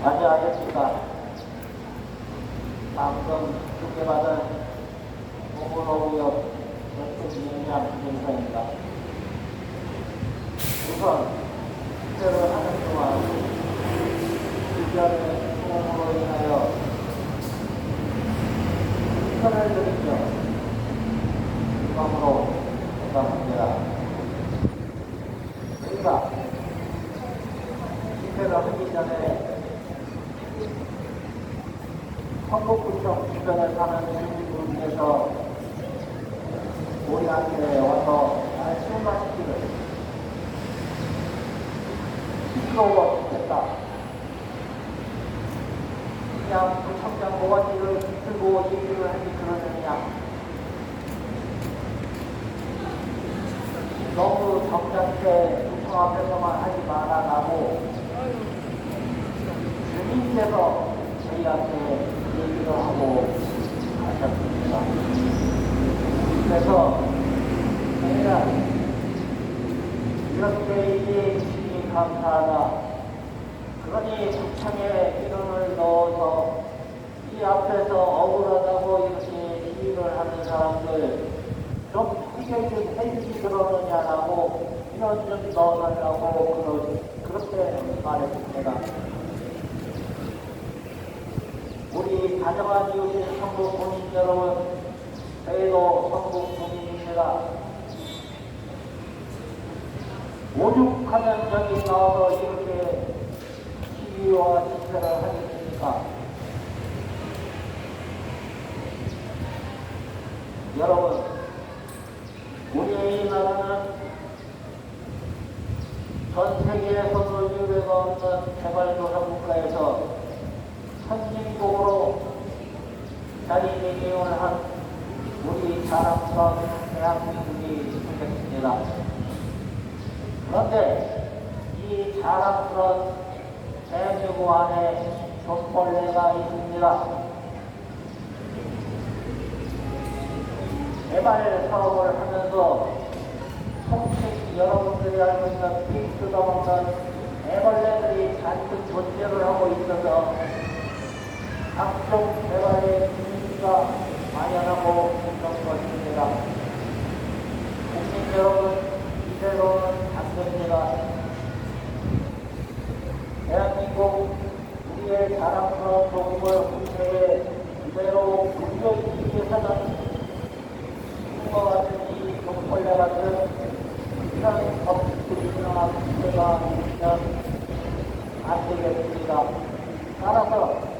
안녕하십니까. 방금 주께받은 오물오우역 전체진행장 김인사입니다. 우선 축제를 하는 동안 주변의 소음으로 인하여 신선을 드리며 마음으로 생각합니다. 우리가 집회를 하기 전에 성북구청 주변에 사는 주민분께서 우리한테 와서 말씀하시기를 시끄러워 죽겠다. 그냥 구청장 모가지를 들고 얘기를 하니 그러느냐. 너무 점잖게 구청 앞에서만 하지 말아라고 주민께서 저희한테 얘기를 하고 가셨습니다. 그래서 저희가 이렇게 얘기해 주시니 감사하다. 그러니 구청에 인원을 넣어서 이 앞에서 억울하다고 이렇게 시위를 하는 사람들 좀 해결 좀 해주지 그러느냐라고 인원 좀 넣어달라고 그렇게 말했습니다. 우리 다정한 이웃인 성북 국민 여러분, 저희도 성북 국민입니다. 오죽하면 여기 나와서 이렇게 시위와 집회를 하겠습니까? 여러분, 우리의 나라는 전 세계에서도 유례가 없는 개발도상 국가에서 선진국으로 자리매김을 한 우리 자랑스러운 대한민국이 생겼습니다. 그런데 이 자랑스러운 대한민국 안에 존벌레가 있습니다. 개발 사업을 하면서 혹시 여러분들이 알고 있는 빅 뜯어먹는 애벌레들이 잔뜩 존재를 하고 있어서 각종 개발의 분위기가 만연하고 있는 것입니다. 국민 여러분, 이대로는 안 됩니다. 대한민국 우리의 자랑스러운 조국을 국내에 이대로 불려지기 위해서는 과 같은 이 존벌레 같은 이런 법들이나 문제가 있으면 안 되겠습니다. 따라서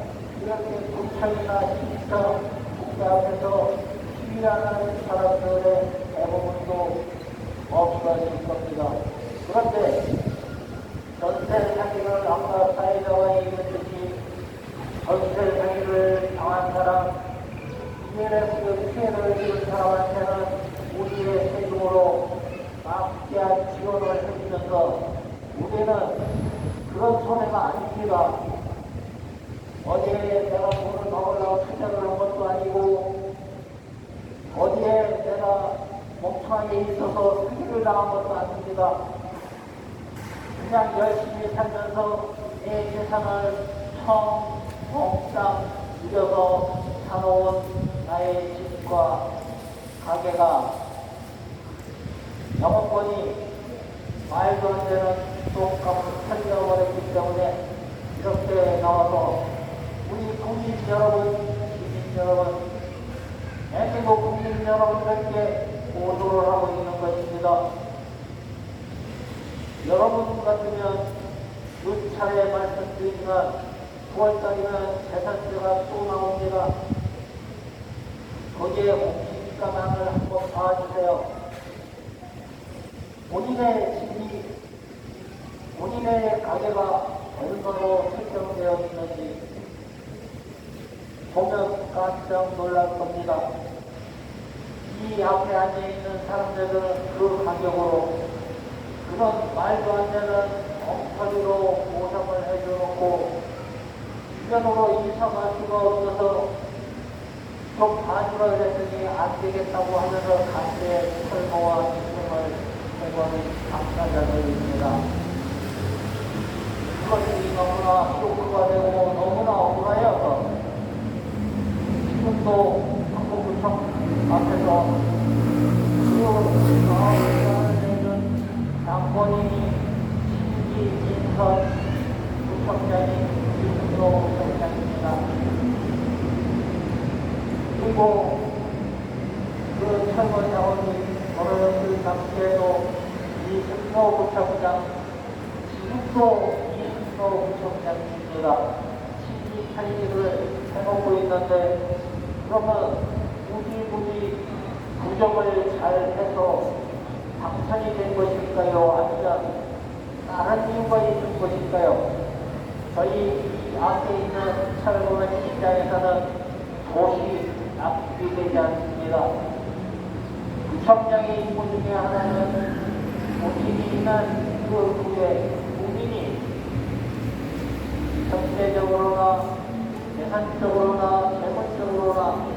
이렇게 구청이나 시청, 국회 앞에서 시위하는 사람들의 대부분도 없어질 겁니다. 그런데 전세 사기를 아까 사회자가 얘기했듯이 전세 사기를 당한 사람, 피해를 입은 사람한테는 우리의 세금으로 막대한 지원을 해주면서 우리는 그런 손해가 아닙니다. 어디에 내가 돈을 먹으려고 투자를 한 것도 아니고 어디에 내가 멍청하게 있어서 사기를 당한 것도 아닙니다. 그냥 열심히 살면서 내 재산을 몽땅 들여서 사놓은 나의 집과 가게가 영업권이 말도 안 되는 똥값을 살려버렸기 때문에 이렇게 나와서 우리 국민 여러분, 시민 여러분, 대한민국 국민 여러분들께 보도를 하고 있는 것입니다. 여러분 같으면 몇 차례 말씀드리지만 9월달이면 재산세가 또 나옵니다. 거기에 옵시니까 나를 한번 봐주세요. 본인의 집이, 본인의 가게가 얼마로 설정되어 있는지 보면 깜짝 놀랄 겁니다. 이 앞에 앉아있는 사람들은 그 가격으로 그런 말도 안 되는 엉터리로 보상을 해줘놓고 주변으로 인사할 수가 없어서 좀 봐주라 그랬더니 안 되겠다고 하면서 간대 설모와 신청을 해버린 당사자들입니다. 그것이 너무나 쇼크가 되고 지금도 한국구청 앞에서 그 마을을 내는 장본인이 신기인선 구청장인 윤승로 구청장입니다. 그리고 그 철거 자원이 벌어졌을 당시에도 이승로 구청장, 지금도 이승로 구청장입니다. 할 일을 해놓고 있는데, 그러면 부디 부정을 잘 해서 당선이 된 것일까요? 아니면 다른 이유가 있는 것일까요? 저희 이 앞에 있는 철거원 입장에서는 도시 앞이 되지 않습니다. 구청장의 임무 중에 하나는 도심이 있는 그 구의 국민이 경제적으로나 예산적으로나 재물적으로나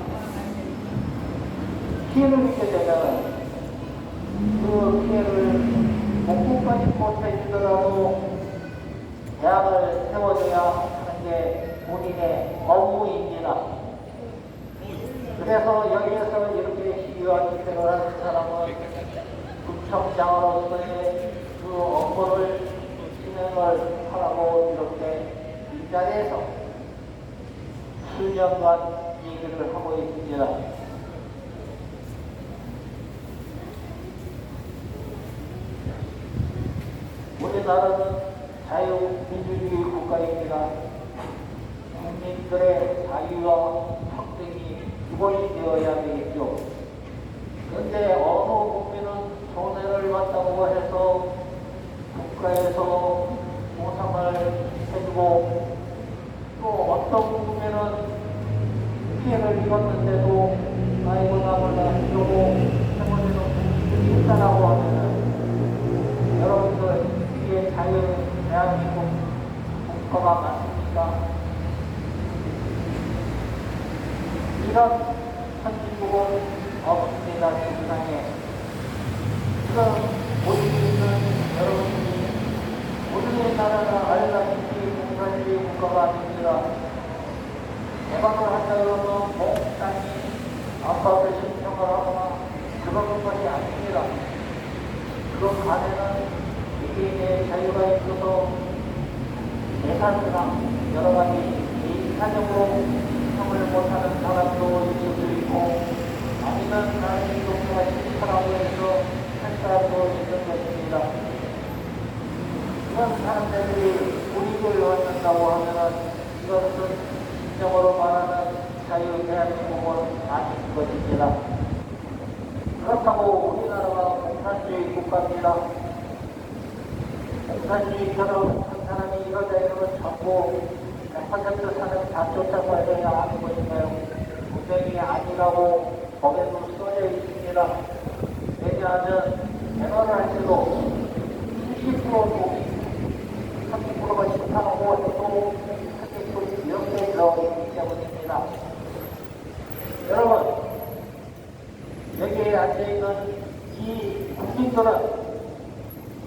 피해를 입게 되면 그 피해를 복구까지 못해주더라도 대안을 세워줘야 하는 게 본인의 업무입니다. 그래서 여기에서 이렇게 시위와 집회를 하는 사람은 구청장으로서의 그 업무를 진행을 하라고 이렇게 이 자리에서 수년간 얘기를 하고 있습니다. 우리나라는 자유민주주의 국가입니다. 국민들의 자유와 평등이 기본이 되어야 되겠죠. 그런데 어느 국민은 손해를 봤다고 해서 국가에서 보상을 해주고, 또 어떤 국민은 피해를 입었는데도 아이고 나몰라 이러고 해버리는 국민들이 있다라고 하면은, 여러분들 이게 자유 대한민국 국가가 맞습니까? 이런 선진국은 없습니다. 세상에. 지금 모시고 있는 여러분들이 우리나라가 알다시피 공산주의 국가가 아닙니다. 개방을 한다 그러면 몽땅히 아파트 신청을 하거나 그런 것이 아닙니다. 그 안에는 개개인의 자유가 있어서 예산이나 여러 가지 개인사적으로 신청을 못하는 사람도 있을 수 있고, 아니면 나의 동료가 신청하고 해서 할 사람도 있는 것입니다. 그런 사람들이 우리를 얻는다고 하면은 이것은 진정으로 말하는 자유 대한민국은 아닌 것입니다. 그렇다고 우리나라가 공산주의 국가입니다. 공산주의처럼 한 사람이 이러다 이러면 전부 100% 사는 다 쫓아가야 하는 것인가요? 분명히 아니라고 법에도 써져 있습니다. 왜냐하면 대화를 할 때도 70%도 30%가 심판하고 또 30% 이렇게 들어있기 때문입니다. 여러분, 여기에 앉아있는 이 국민들은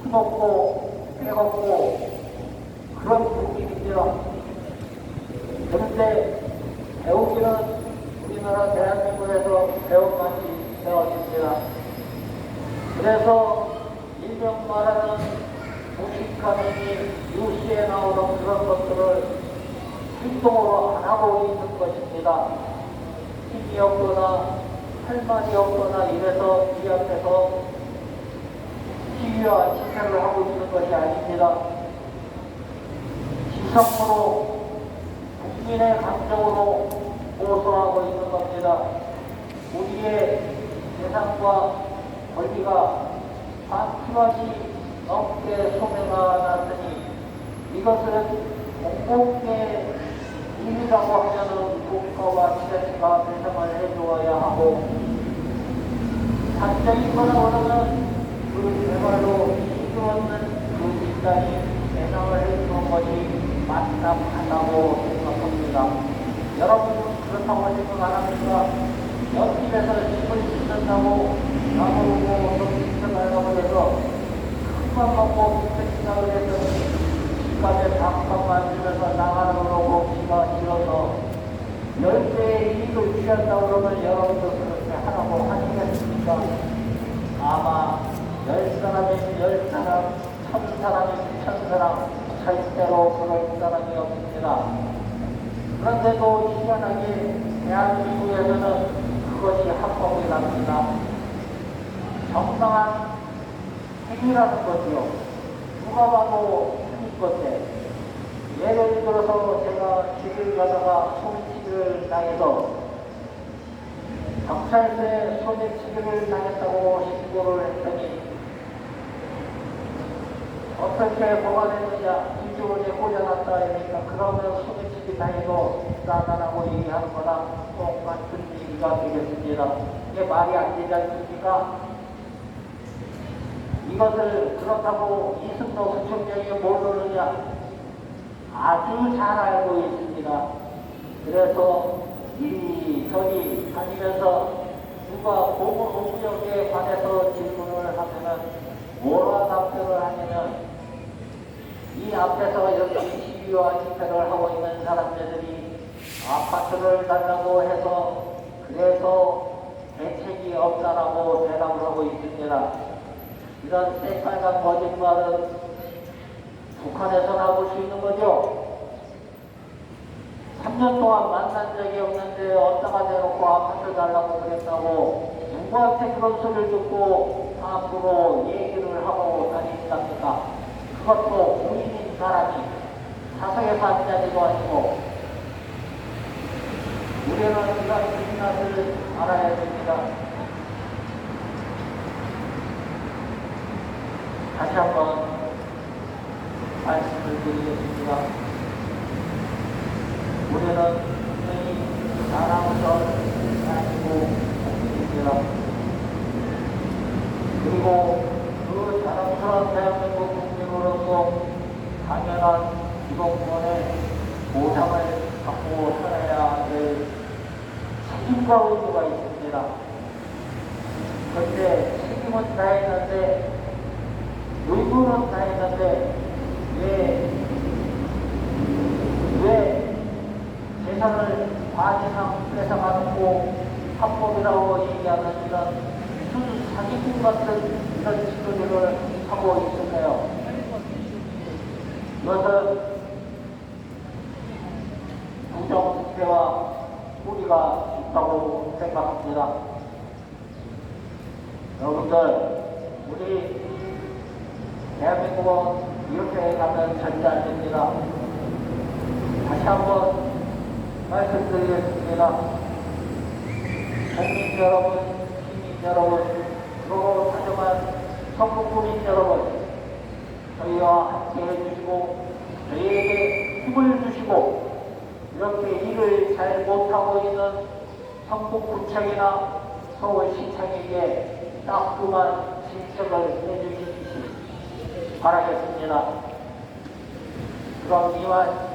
힘없고 배고프고 그런 국민입니다. 그런데 배우기는 우리나라 대한민국에서 배운 맛이 배워집니다. 그래서 일명 말하는 무식하느니 뉴스에 나오는 그런 것들을 행동으로 안 하고 있는 것입니다. 힘이 없거나 할 말이 없거나 이래서 이 앞에서 시위와 집회를 하고 있는 것이 아닙니다. 지성으로 국민의 감정으로 호소하고 있는 겁니다. 우리의 재산과 권리가 반키만이 넘게 소매가 났으니 이것을 공공의 일이라고 하면은 국가와 지자체가 배상을 해주어야 하고, 단적이거나 그러면 그 제발로 이익 없는 그 집단이 배상을 해주는 것이 마땅하다고 생각합니다. 여러분은 그렇다고 생각 안 합니까? 옆집에서 집을 짓는다고 나무르고 어떤 집을 가려고 해서 큰맘 먹고 생각을 해서 집값에 밥값 만들면서 나가는 거고 기가 싫어서 10배의 이익을 취하 한다고 그러면 여러분도 그렇게 하라고 하시겠습니까? 아마 10사람이면 10사람, 1000사람이면 1000사람, 절대로 그럴 사람이 없습니다. 그런데도 희한하게 대한민국에서는 그것이 합법이랍니다. 정당한 행위라는 거지요. 누가 봐도 행위 건데, 예를 들어서 제가 길을 가다가 소매치기를 당해서 경찰서에 소매치기를 당했다고 신고를 했더니 어떻게 뭐가 됐느냐, 이쪽에 꽂아놨다 하니까 그러면 소매치기 당해도 나가라고 얘기하는 거랑 똑같은 얘기가 되겠습니다. 이게 말이 안 되지 않습니까? 이것을 그렇다고 이승로 구청장이 모르느냐? 아주 잘 알고 있습니다. 그래서 이리저리 다니면서 누가 보건복지역에 관해서 질문을 하면은 뭐라 답변을 하냐면 이 앞에서 이렇게 시위와 집회를 하고 있는 사람들이 아파트를 달라고 해서 그래서 대책이 없다라고 대답을 하고 있습니다. 이런 새빨간 거짓말은 북한에서 나올 수 있는 거죠. 3년 동안 만난 적이 없는데 어디다가 대놓고 아파트 달라고 그랬다고 누구한테 그런 소리를 듣고 앞으로 얘기를 하고 다닌답니까? 그것도 본인인 사람이 사석에서 한 자리도 아니고. 우리는 이런 민낯을 알아야 됩니다. 다시 한번 말씀을 드리겠습니다. 우리는 분명히 자랑스러운 아니고 국민입니다. 그리고 그 자랑스러운 대한민국 국민으로서 당연한 기본권의 보상을 받고 살아야 될 책임과 의무가 있습니다. 그런데 책임은 다 했는데 의무는 다 했는데 왜 재산을 과징상 뺏어가놓고 합법이라고 얘기하는 이런 무슨 사기꾼 같은 이런 짓거리를 하고 있을까요? 이것은 부정부패와 뿌리가 있다고 생각합니다. 여러분들, 우리 대한민국은 이렇게 가면 절대 안 됩니다. 다시 한번 말씀드리겠습니다. 국민 여러분, 시민 여러분, 그리고 다정한 성북구민 여러분, 저희와 함께 해주시고 저희에게 힘을 주시고 이렇게 일을 잘 못하고 있는 성북구청이나 서울시청에게 따끔한 질책을 해주시기 바라겠습니다. 그럼 이만